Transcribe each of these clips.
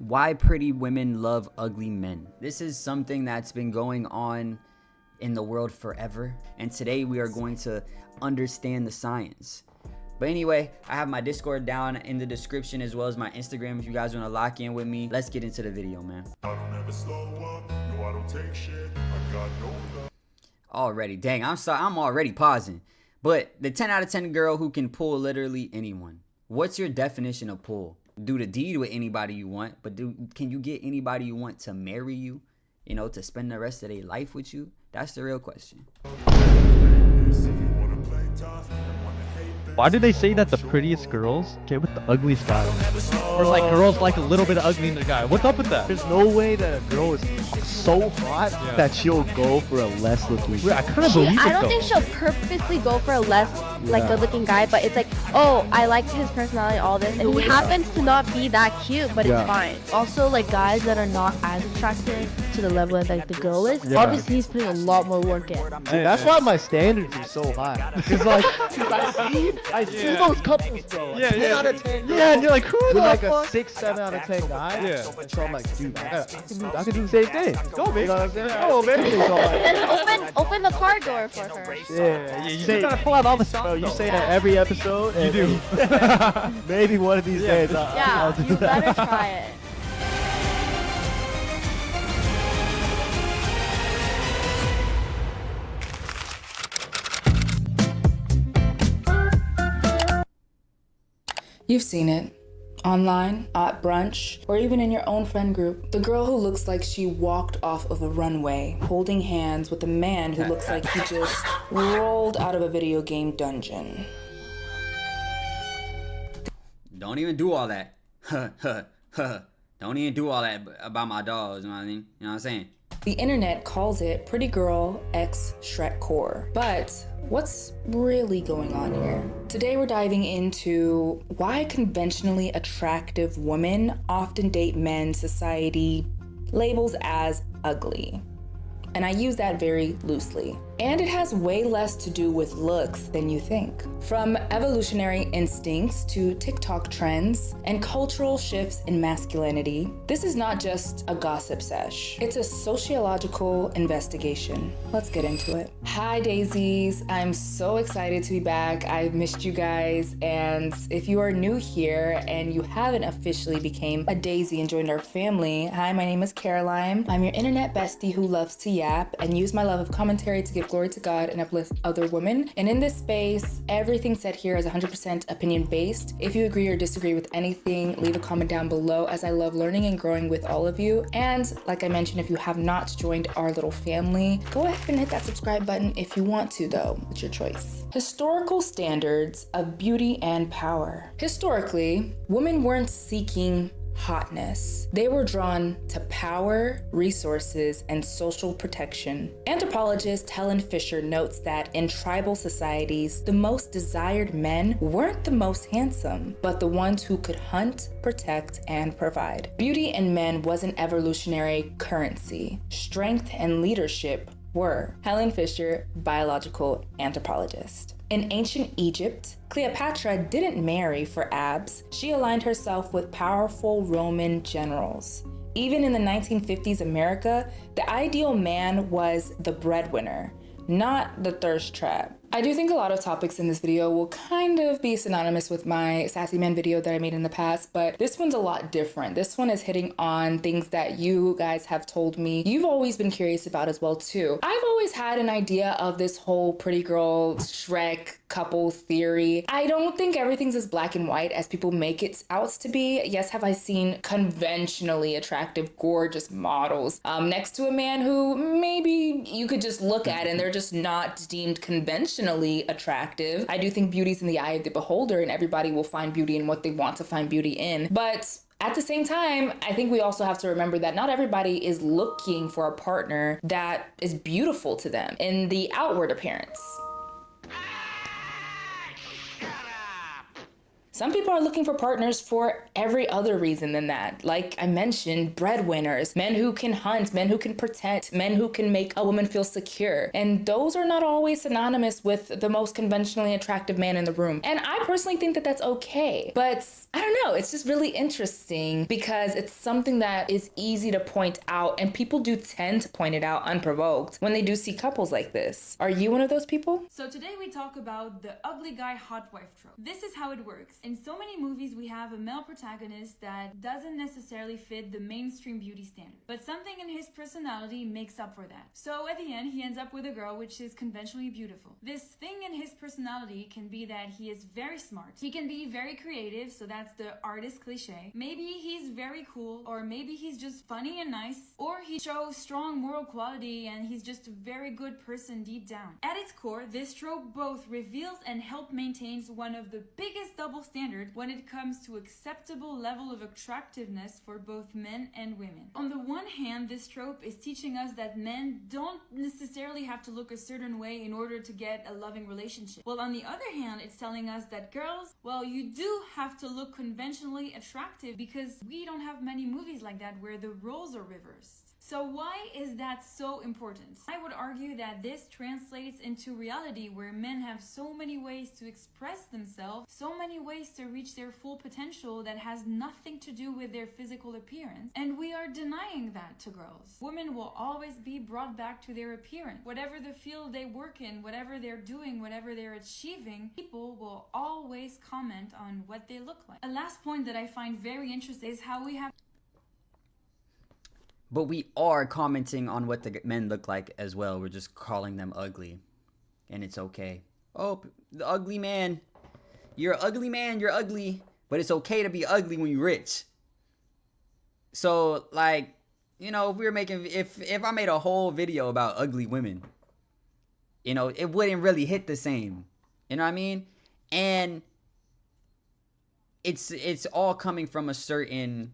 Why pretty women love ugly men. This is something that's been going on in the world forever, and today we are going to understand the science. But anyway, I have my Discord down in the description as well as my Instagram if you guys want to lock in with me. Let's get into the video, man. I don't ever slow up. No, I don't take shit. I got no love. Already, dang, I'm sorry, I'm already pausing. But the 10 out of 10 girl who can pull literally anyone. What's your definition of pull? Do the deed with anybody you want, but can you get anybody you want to marry you? You know, to spend the rest of their life with you? That's the real question. Why do they say that the prettiest girls get with the ugliest guys? Or like girls like a little bit of ugly in the guy? What's up with that? There's no way that a girl is so hot that she'll go for a less looking guy. I kind of believe it. I don't think she'll purposely go for a less like good looking guy, but it's like, oh, I liked his personality, all this, and he happens to not be that cute, but it's fine. Also, like guys that are not as attractive to the level that like the girl is, obviously he's putting a lot more work in. That's why my standards are so high. Because like, I see those couples, bro. 10 out of 10. Yeah, and you're like, who the like fuck? a 6, 7 out of 10 guy. Yeah. And so I'm like, dude, I can do the same thing. Go, man. You know what I'm saying? Oh, man. So Then open the car door for her. yeah, You just gotta pull out all the stuff. bro, you say that every episode. You do. Maybe one of these days I'll do You that. better try it. You've seen it. Online, at brunch, or even in your own friend group. The girl who looks like she walked off of a runway, holding hands with a man who looks like he just rolled out of a video game dungeon. Don't even do all that. Don't even do all that about my dogs, you know what I mean? You know what I'm saying? The internet calls it Pretty Girl X Shrek Core. But what's really going on here? Today we're diving into why conventionally attractive women often date men society labels as ugly. And I use that very loosely. And it has way less to do with looks than you think. From evolutionary instincts to TikTok trends and cultural shifts in masculinity, this is not just a gossip sesh. It's a sociological investigation. Let's get into it. Hi daisies, I'm so excited to be back. I've missed you guys, and if you are new here and you haven't officially became a daisy and joined our family, hi, my name is Caroline. I'm your internet bestie who loves to yap and use my love of commentary to give glory to God and uplift other women. And in this space, everything said here is 100% opinion based. If you agree or disagree with anything, leave a comment down below, as I love learning and growing with all of you. And like I mentioned, if you have not joined our little family, go ahead and hit that subscribe button if you want to, though. It's your choice. Historical standards of beauty and power. Historically, women weren't seeking hotness. They were drawn to power, resources, and social protection. Anthropologist Helen Fisher notes that in tribal societies, the most desired men weren't the most handsome, but the ones who could hunt, protect, and provide. Beauty in men was an evolutionary currency. Strength and leadership were. Helen Fisher, biological anthropologist. In ancient Egypt, Cleopatra didn't marry for abs. She aligned herself with powerful Roman generals. Even in the 1950s America, the ideal man was the breadwinner, not the thirst trap. I do think a lot of topics in this video will kind of be synonymous with my Sassy Man video that I made in the past, but this one's a lot different. This one is hitting on things that you guys have told me you've always been curious about as well too. I've always had an idea of this whole pretty girl Shrek couple theory. I don't think everything's as black and white as people make it out to be. Yes, have I seen conventionally attractive, gorgeous models next to a man who maybe you could just look at and they're just not deemed conventionally attractive. I do think beauty's in the eye of the beholder, and everybody will find beauty in what they want to find beauty in. But at the same time, I think we also have to remember that not everybody is looking for a partner that is beautiful to them in the outward appearance. Some people are looking for partners for every other reason than that. Like I mentioned, breadwinners, men who can hunt, men who can protect, men who can make a woman feel secure. And those are not always synonymous with the most conventionally attractive man in the room. And I personally think that that's okay. But I don't know, it's just really interesting because it's something that is easy to point out, and people do tend to point it out unprovoked when they do see couples like this. Are you one of those people? So today we talk about the ugly guy hot wife trope. This is how it works. In so many movies we have a male protagonist that doesn't necessarily fit the mainstream beauty standard, but something in his personality makes up for that. So at the end he ends up with a girl which is conventionally beautiful. This thing in his personality can be that he is very smart. He can be very creative, so that's the artist cliche. Maybe he's very cool, or maybe he's just funny and nice, or he shows strong moral quality and he's just a very good person deep down. At its core, this trope both reveals and helps maintains one of the biggest double standards when it comes to acceptable level of attractiveness for both men and women. On the one hand, this trope is teaching us that men don't necessarily have to look a certain way in order to get a loving relationship. Well, on the other hand, it's telling us that girls, well, you do have to look conventionally attractive because we don't have many movies like that where the roles are reversed. So why is that so important? I would argue that this translates into reality where men have so many ways to express themselves, so many ways to reach their full potential that has nothing to do with their physical appearance, and we are denying that to girls. Women will always be brought back to their appearance. Whatever the field they work in, whatever they're doing, whatever they're achieving, people will always comment on what they look like. A last point that I find very interesting is how we have But we are commenting on what the men look like as well. We're just calling them ugly. And it's okay. Oh, the ugly man. You're an ugly man. You're ugly. But it's okay to be ugly when you're rich. So, like, you know, if we were making... If I made a whole video about ugly women, you know, it wouldn't really hit the same. You know what I mean? And it's all coming from a certain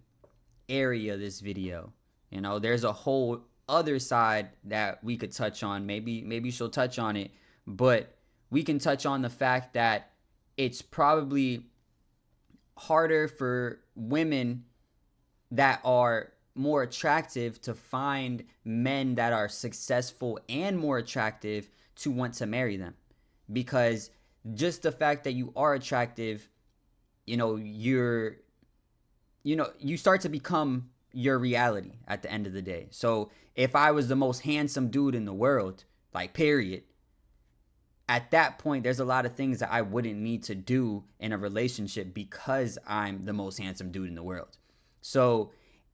area, this video. You know, there's a whole other side that we could touch on. Maybe she'll touch on it. But we can touch on the fact that it's probably harder for women that are more attractive to find men that are successful and more attractive to want to marry them. Because just the fact that you are attractive, you know, you start to become your reality at the end of the day. So if I was the most handsome dude in the world, like period, at that point there's a lot of things that I wouldn't need to do in a relationship because I'm the most handsome dude in the world. So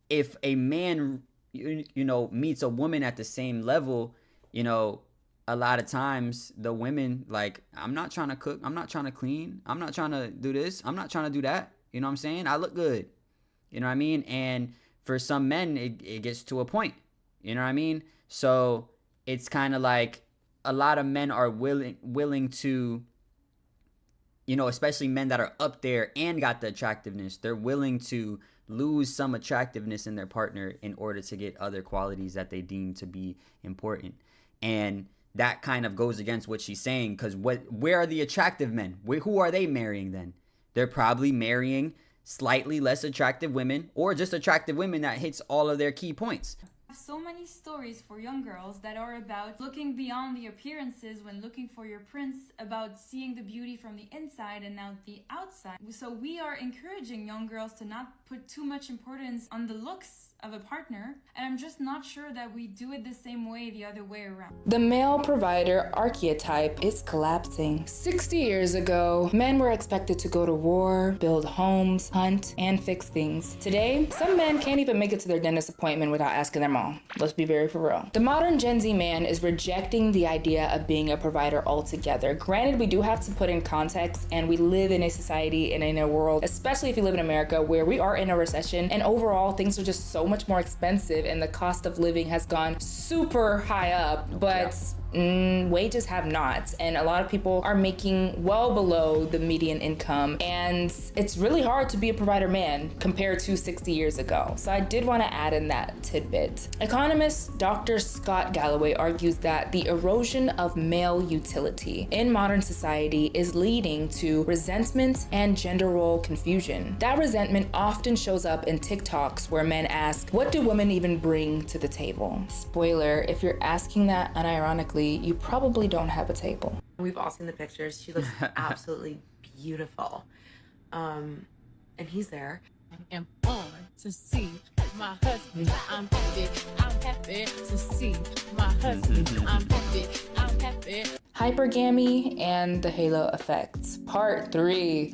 if a man meets a woman at the same level, you know, a lot of times the women, like, I'm not trying to cook, I'm not trying to clean, I'm not trying to do this, I'm not trying to do that. You know what I'm saying? I look good. You know what I mean? And for some men, it gets to a point. You know what I mean? So it's kind of like a lot of men are willing to, you know, especially men that are up there and got the attractiveness, they're willing to lose some attractiveness in their partner in order to get other qualities that they deem to be important. And that kind of goes against what she's saying, because where are the attractive men? Who are they marrying then? They're probably marrying slightly less attractive women, or just attractive women that hits all of their key points. So many stories for young girls that are about looking beyond the appearances when looking for your prince, about seeing the beauty from the inside and not the outside. So we are encouraging young girls to not put too much importance on the looks of a partner, and I'm just not sure that we do it the same way the other way around. The male provider archetype is collapsing. 60 years ago, men were expected to go to war, build homes, hunt, and fix things. Today, some men can't even make it to their dentist appointment without asking their mom. Let's be very for real. The modern Gen Z man is rejecting the idea of being a provider altogether. Granted, we do have to put in context, and we live in a society and in a world, especially if you live in America, where we are in a recession, and overall things are just so much more expensive and the cost of living has gone super high up. But wages have not, and a lot of people are making well below the median income, and it's really hard to be a provider man compared to 60 years ago. So I did want to add in that tidbit. Economist Dr. Scott Galloway argues that the erosion of male utility in modern society is leading to resentment and gender role confusion. That resentment often shows up in TikToks where men ask, what do women even bring to the table? Spoiler, if you're asking that unironically, you probably don't have a table. We've all seen the pictures. She looks absolutely beautiful. And he's there. I am on to see my husband. I'm happy. I'm happy to see my husband. I'm happy. I'm happy. Hypergamy and the halo effect. Part 3.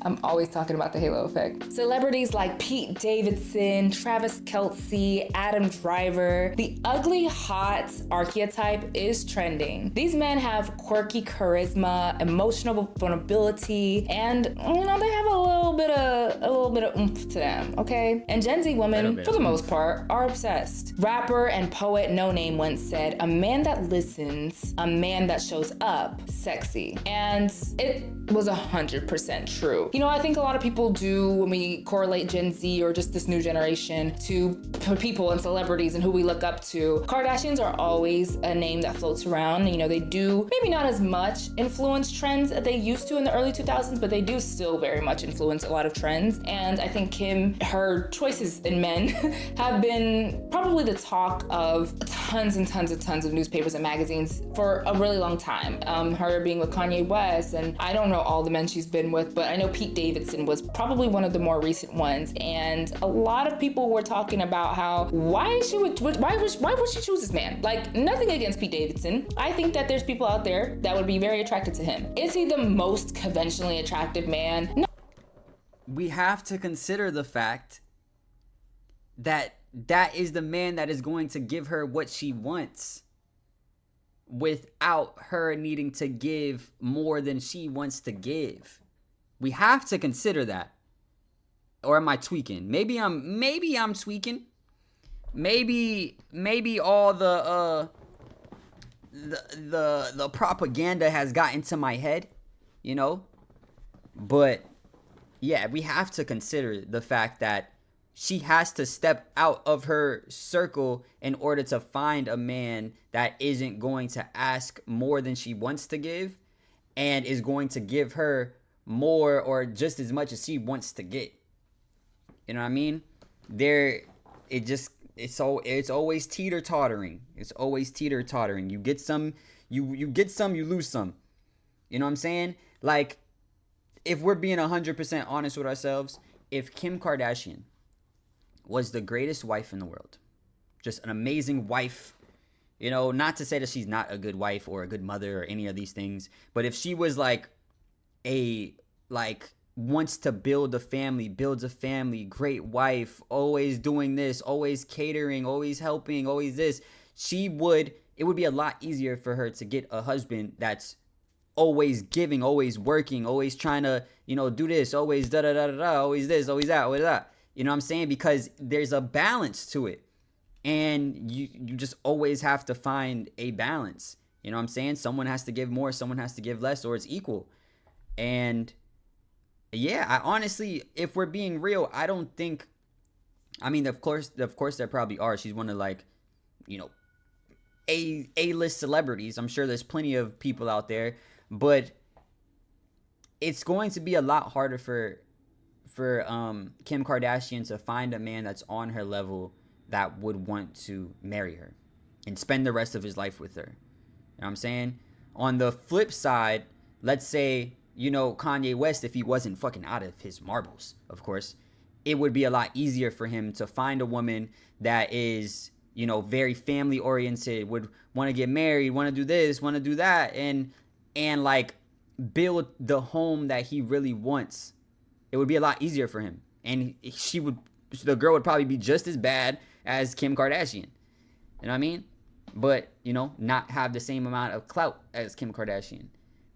I'm always talking about the halo effect. Celebrities like Pete Davidson, Travis Kelce, Adam Driver. The ugly hot archetype is trending. These men have quirky charisma, emotional vulnerability, and they have a little bit of oomph to them, okay? And Gen Z women, for the most part, are obsessed. Rapper and poet No Name once said, "A man that listens, a man that shows up, sexy." And it was 100% true. I think a lot of people do when we correlate Gen Z or just this new generation to people and celebrities and who we look up to. Kardashians are always a name that floats around. They do maybe not as much influence trends that they used to in the early 2000s, but they do still very much influence a lot of trends. And I think Kim, her choices in men have been probably the talk of tons and tons and tons of newspapers and magazines for a really long time. Her being with Kanye West, and I don't know all the men she's been with, but I know Pete Davidson was probably one of the more recent ones. And a lot of people were talking about how why would she choose this man? Like, nothing against Pete Davidson. I think that there's people out there that would be very attracted to him. Is he the most conventionally attractive man? No. We have to consider the fact that that is the man that is going to give her what she wants without her needing to give more than she wants to give. We have to consider that. Or am I tweaking? Maybe I'm tweaking. Maybe all the propaganda has gotten to my head, But yeah, we have to consider the fact that she has to step out of her circle in order to find a man that isn't going to ask more than she wants to give and is going to give her more or just as much as she wants to get. You know what I mean? It's always teeter-tottering. It's always teeter-tottering. You get some, you get some, you lose some. You know what I'm saying? Like, if we're being 100% honest with ourselves, if Kim Kardashian was the greatest wife in the world, just an amazing wife, not to say that she's not a good wife or a good mother or any of these things, but if she was wants to build a family, builds a family, great wife, always doing this, always catering, always helping, always this, it would be a lot easier for her to get a husband that's always giving, always working, always trying to, do this, always da-da-da-da-da, always this, always that, always that. You know what I'm saying? Because there's a balance to it. And you just always have to find a balance. You know what I'm saying? Someone has to give more, someone has to give less, or it's equal. And yeah, I honestly, if we're being real, I don't think, of course there probably are. She's one of A-list celebrities. I'm sure there's plenty of people out there, but it's going to be a lot harder for Kim Kardashian to find a man that's on her level that would want to marry her and spend the rest of his life with her. You know what I'm saying? On the flip side, let's say, Kanye West, if he wasn't fucking out of his marbles, of course, it would be a lot easier for him to find a woman that is, very family oriented, would want to get married, want to do this, want to do that, and build the home that he really wants. It would be a lot easier for him. And the girl would probably be just as bad as Kim Kardashian. You know what I mean? But, not have the same amount of clout as Kim Kardashian.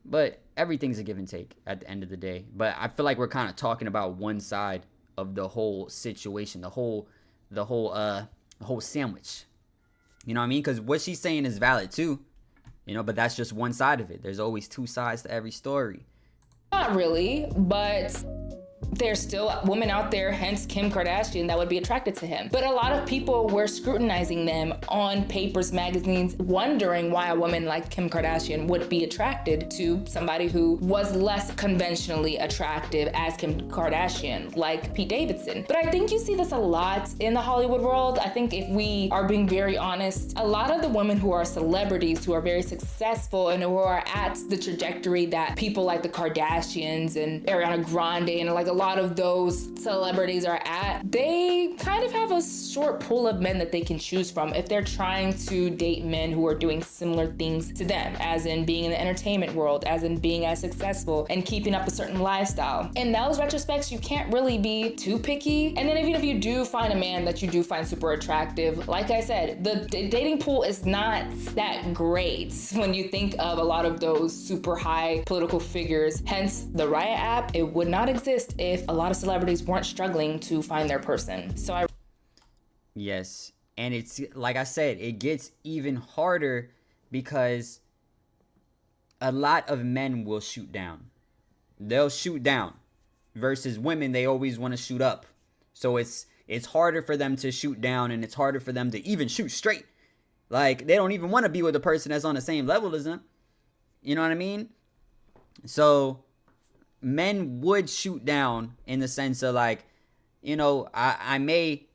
But everything's a give and take at the end of the day. But I feel like we're kind of talking about one side of the whole situation, the whole sandwich. You know what I mean? Because what she's saying is valid too. You know, but that's just one side of it. There's always two sides to every story. Not really, but there's still women out there, hence Kim Kardashian, that would be attracted to him. But a lot of people were scrutinizing them on papers, magazines, wondering why a woman like Kim Kardashian would be attracted to somebody who was less conventionally attractive as Kim Kardashian, like Pete Davidson. But I think you see this a lot in the Hollywood world. I think if we are being very honest, a lot of the women who are celebrities, who are very successful and who are at the trajectory that people like the Kardashians and Ariana Grande and like a lot of those celebrities are at, they kind of have a short pool of men that they can choose from if they're trying to date men who are doing similar things to them, as in being in the entertainment world, as in being as successful and keeping up a certain lifestyle. In those retrospects, you can't really be too picky. And then even if you do find a man that you do find super attractive, like I said, the dating pool is not that great when you think of a lot of those super high political figures. Hence, the Riot app, it would not exist if a lot of celebrities weren't struggling to find their person. So Yes, and it's like I said, it gets even harder because a lot of men will shoot down. They'll shoot down versus women, they always want to shoot up. So it's harder for them to shoot down, and it's harder for them to even shoot straight. Like, they don't even want to be with a person that's on the same level as them. You know what I mean? So men would shoot down in the sense of like, you know, I may,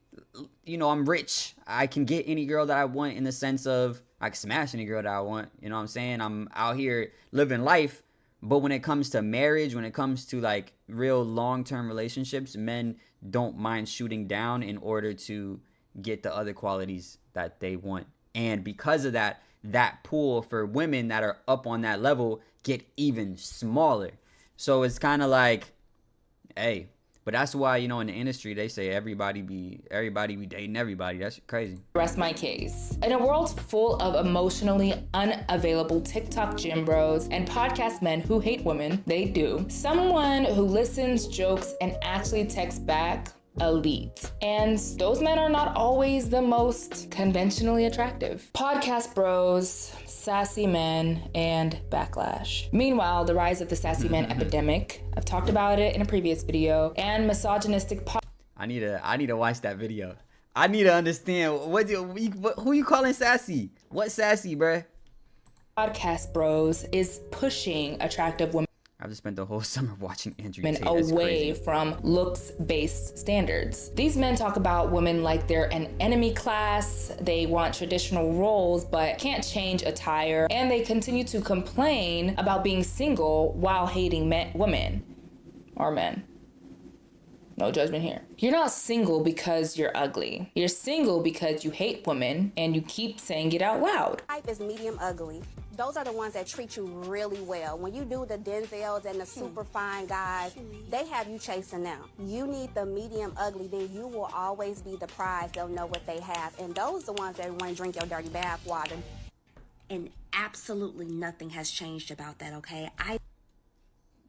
you know, I'm rich. I can get any girl that I want, in the sense of I can smash any girl that I want. You know what I'm saying? I'm out here living life. But when it comes to marriage, when it comes to like real long-term relationships, men don't mind shooting down in order to get the other qualities that they want. And because of that, that pool for women that are up on that level get even smaller. So it's kind of like, hey, but that's why, you know, in the industry, they say everybody be dating everybody. That's crazy. Rest my case. In a world full of emotionally unavailable TikTok gym bros and podcast men who hate women, they do. Someone who listens, jokes, and actually texts back, elite. And those men are not always the most conventionally attractive. Podcast bros, sassy men, and backlash. Meanwhile, the rise of the sassy men epidemic, I've talked about it in a previous video, and misogynistic I need to watch that video. I need to understand who you calling sassy? What sassy, bruh? podcast bros is pushing attractive women I've just spent the whole summer watching Andrew Tate. That's away crazy. from looks-based standards. These men talk about women like they're an enemy class, they want traditional roles but can't change attire, and they continue to complain about being single while hating women or men. No judgment here. You're not single because you're ugly. You're single because you hate women and you keep saying it out loud. Type is medium ugly. Those are the ones that treat you really well. When you do the Denzels and the super fine guys, they have you chasing them. You need the medium ugly, then you will always be the prize. They'll know what they have. And those are the ones that want to drink your dirty bath water. And absolutely nothing has changed about that, okay?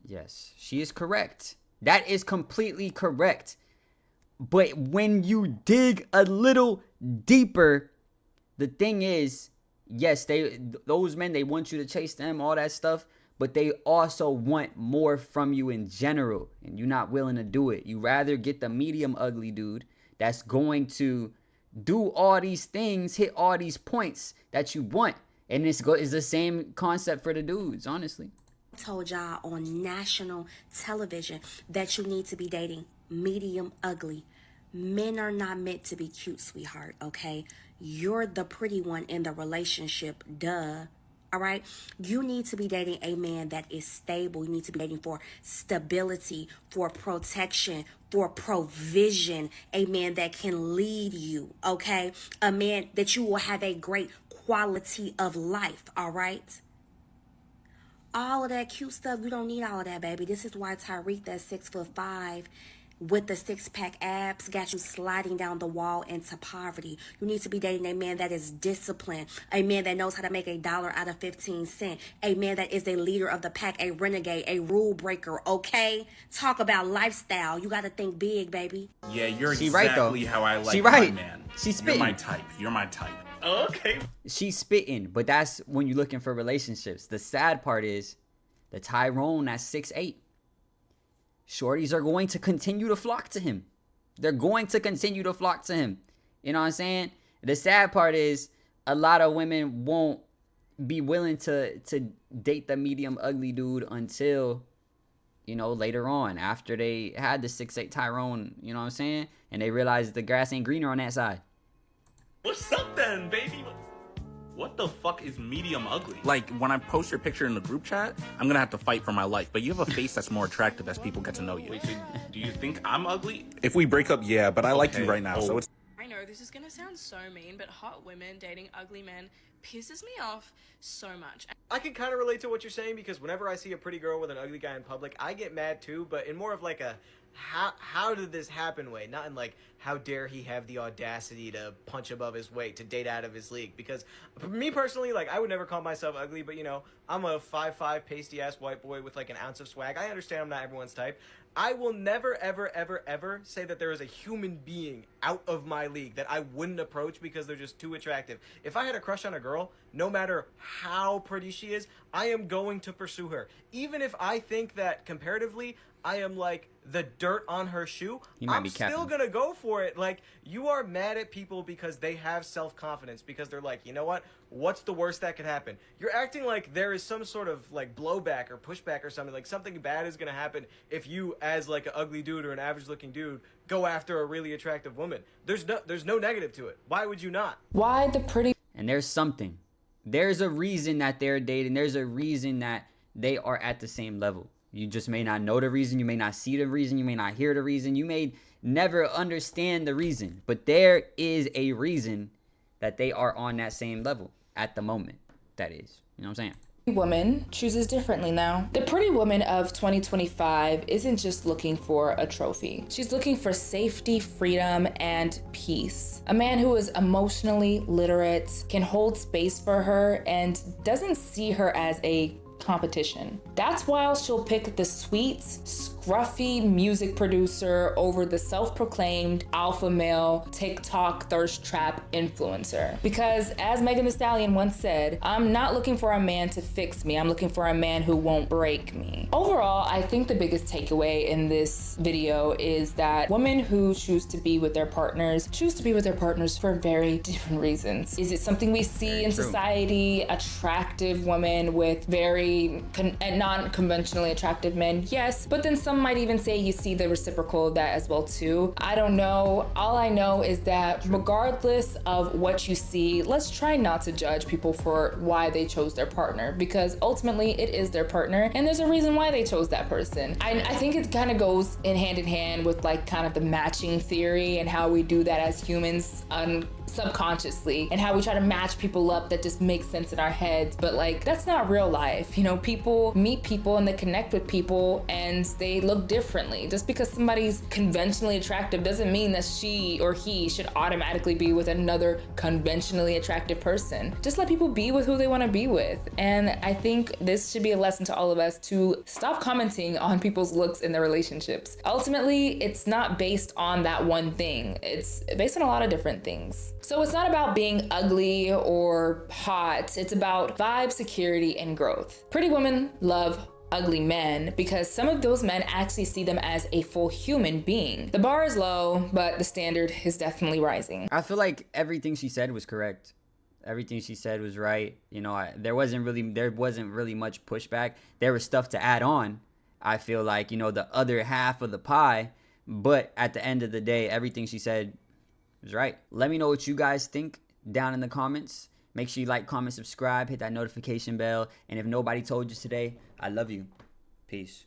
Yes, she is correct. That is completely correct. But when you dig a little deeper, the thing is, yes, those men, they want you to chase them, all that stuff, but they also want more from you in general, and you're not willing to do it. You rather get the medium ugly dude that's going to do all these things, hit all these points that you want. And it's the same concept for the dudes, honestly. Told y'all on national television that you need to be dating medium ugly. Men are not meant to be cute, sweetheart, okay? You're the pretty one in the relationship, duh. All right? You need to be dating a man that is stable. You need to be dating for stability, for protection, for provision. A man that can lead you, okay? A man that you will have a great quality of life, all right? All of that cute stuff, you don't need all of that, baby. This is why Tyreek, that 6'5", with the six-pack abs, got you sliding down the wall into poverty. You need to be dating a man that is disciplined, a man that knows how to make $1 out of 15 cents, a man that is a leader of the pack, a renegade, a rule breaker, okay? Talk about lifestyle. You got to think big, baby. Yeah, you're She exactly right, though. how I like She right. my man. She You're spitting. my type. You're my type. Okay. She's spitting, but that's when you're looking for relationships. The sad part is the Tyrone at 6'8". Shorties are going to continue to flock to him. They're going to continue to flock to him. You know what I'm saying? The sad part is a lot of women won't be willing to date the medium ugly dude until, you know, later on, after they had the 6'8" Tyrone, you know what I'm saying? And they realize the grass ain't greener on that side. What's up then, baby? What the fuck is medium ugly? Like, when I post your picture in the group chat, I'm gonna have to fight for my life. But you have a face that's more attractive as people get to know you. Wait, so do you think I'm ugly? If we break up, yeah, but I like you right now, so it's... I know this is gonna sound so mean, but hot women dating ugly men pisses me off so much. I can kind of relate to what you're saying, because whenever I see a pretty girl with an ugly guy in public, I get mad too, but in more of like a how did this happen way, not in like how dare he have the audacity to punch above his weight, to date out of his league. Because for me personally, like, I would never call myself ugly, but you know, I'm a 5'5" pasty ass white boy with like an ounce of swag. I understand I'm not everyone's type. I will never, ever, ever, ever say that there is a human being out of my league that I wouldn't approach because they're just too attractive. If I had a crush on a girl, no matter how pretty she is, I am going to pursue her. Even if I think that comparatively, I am like the dirt on her shoe, I'm still gonna go for it. Like, you are mad at people because they have self-confidence, because they're like, you know what? What's the worst that could happen? You're acting like there is some sort of like blowback or pushback or something, like something bad is gonna happen if you, as like an ugly dude or an average looking dude, go after a really attractive woman. There's no negative to it. Why would you not? Why the pretty... And there's something. There's a reason that they're dating. There's a reason that they are at the same level. You just may not know the reason. You may not see the reason. You may not hear the reason. You may never understand the reason. But there is a reason that they are on that same level at the moment. That is. You know what I'm saying? Woman chooses differently now. The pretty woman of 2025 isn't just looking for a trophy. She's looking for safety, freedom, and peace. A man who is emotionally literate, can hold space for her, and doesn't see her as a competition. That's why she'll pick the sweet, scruffy music producer over the self-proclaimed alpha male TikTok thirst trap influencer. Because as Megan Thee Stallion once said, I'm not looking for a man to fix me, I'm looking for a man who won't break me. Overall, I think the biggest takeaway in this video is that women who choose to be with their partners choose to be with their partners for very different reasons. Is it something we see in society? Attractive women with very non-conventionally attractive men? Yes, but then some might even say you see the reciprocal of that as well too. I don't know. All I know is that regardless of what you see, let's try not to judge people for why they chose their partner, because ultimately it is their partner and there's a reason why they chose that person. I think it kind of goes in hand with like kind of the matching theory and how we do that as humans subconsciously, and how we try to match people up that just makes sense in our heads, but like that's not real life. You know, people meet people and they connect with people and they look differently. Just because somebody's conventionally attractive doesn't mean that she or he should automatically be with another conventionally attractive person. Just let people be with who they want to be with. And I think this should be a lesson to all of us to stop commenting on people's looks in their relationships. Ultimately, it's not based on that one thing. It's based on a lot of different things. So it's not about being ugly or hot. It's about vibe, security, and growth. Pretty women love ugly men because some of those men actually see them as a full human being. The bar is low, but the standard is definitely rising. I feel like everything she said was correct. Everything she said was right. You know, there wasn't really much pushback. There was stuff to add on. I feel like, you know, the other half of the pie, but at the end of the day, everything she said was right. Let me know what you guys think down in the comments. Make sure you like, comment, subscribe, hit that notification bell. And if nobody told you today, I love you. Peace.